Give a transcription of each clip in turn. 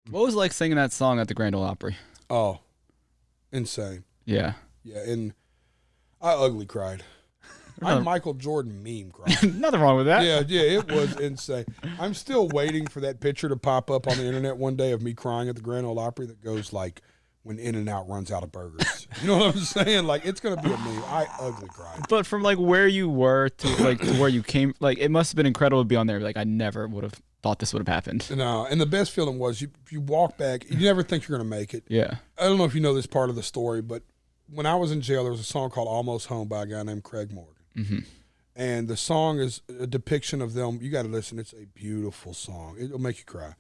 What was it like singing that song at the Grand Ole Opry? Oh, insane. Yeah. Yeah, and I ugly cried. I Michael Jordan meme cried. Nothing wrong with that. Yeah, it was insane. I'm still waiting for that picture to pop up on the internet one day of me crying at the Grand Ole Opry that goes like when In-N-Out runs out of burgers. You know what I'm saying? Like, it's going to be a meme. I ugly cried. But from like where you were to like to where you came, like it must have been incredible to be on there. Like I never would have thought this would have happened. No, and the best feeling was you walk back, you never think you're going to make it. Yeah. I don't know if you know this part of the story, but when I was in jail, there was a song called Almost Home by a guy named Craig Morgan. Mm-hmm. And the song is a depiction of them. You got to listen. It's a beautiful song. It'll make you cry.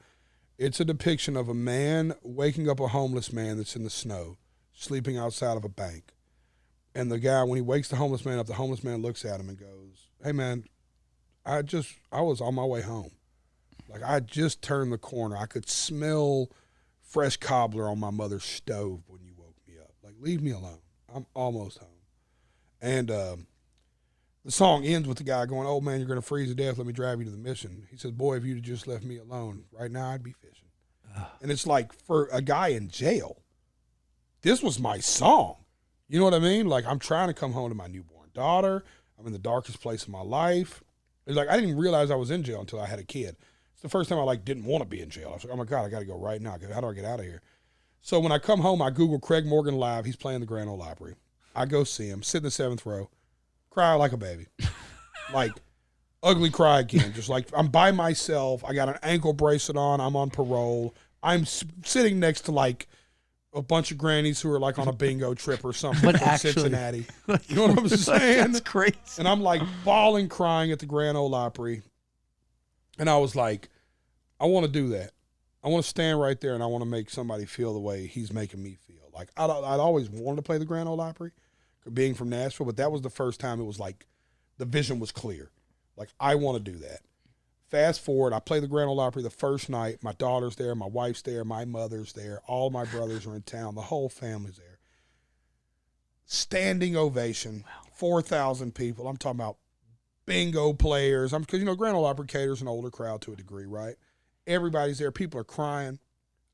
It's a depiction of a man waking up a homeless man that's in the snow, sleeping outside of a bank. And the guy, when he wakes the homeless man up, the homeless man looks at him and goes, "Hey, man, I was on my way home. Like, I just turned the corner. I could smell fresh cobbler on my mother's stove when you woke me up. Like, leave me alone. I'm almost home." And the song ends with the guy going, "Oh, man, you're going to freeze to death. Let me drive you to the mission." He says, "Boy, if you'd just left me alone, right now I'd be fishing." And it's like, for a guy in jail, this was my song. You know what I mean? Like, I'm trying to come home to my newborn daughter. I'm in the darkest place of my life. It's like, I didn't even realize I was in jail until I had a kid. It's the first time I, like, didn't want to be in jail. I was like, oh, my God, I got to go right now. How do I get out of here? So when I come home, I Google Craig Morgan live. He's playing the Grand Ole Opry. I go see him, sit in the 7th row, cry like a baby. Like, ugly cry again. Just like, I'm by myself. I got an ankle bracelet on. I'm on parole. I'm sitting next to, like, a bunch of grannies who are, like, on a bingo trip or something from Cincinnati. You know what I'm saying? That's crazy. And I'm, like, bawling, crying at the Grand Ole Opry. And I was like, I want to do that. I want to stand right there, and I want to make somebody feel the way he's making me feel. Like, I'd always wanted to play the Grand Ole Opry, being from Nashville, but that was the first time it was like the vision was clear. Like, I want to do that. Fast forward, I play the Grand Ole Opry the first night. My daughter's there, my wife's there, my mother's there. All my brothers are in town. The whole family's there. Standing ovation, 4,000 people. I'm talking about bingo players. Because, Grand Ole Opry caters an older crowd to a degree, right? Everybody's there. People are crying.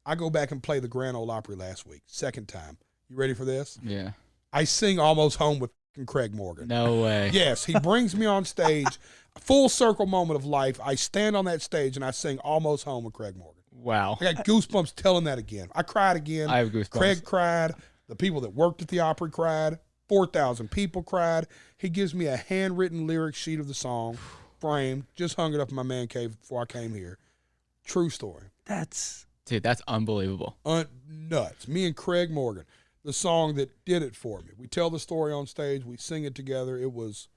I go back and play the Grand Ole Opry last week, second time. You ready for this? Yeah. I sing Almost Home with Craig Morgan. No way. Yes, he brings me on stage. Full circle moment of life. I stand on that stage and I sing Almost Home with Craig Morgan. Wow. I got goosebumps telling that again. I cried again. I have goosebumps. Craig cried. The people that worked at the Opry cried. 4,000 people cried. He gives me a handwritten lyric sheet of the song, framed. Just hung it up in my man cave before I came here. True story. Dude, that's unbelievable. Nuts. Me and Craig Morgan. The song that did it for me. We tell the story on stage. We sing it together. It was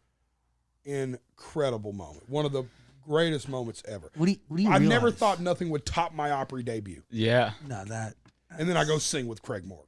incredible moment. One of the greatest moments ever. What do you I realize? never thought nothing would top my Opry debut. Yeah. No, that. And then I go sing with Craig Morgan.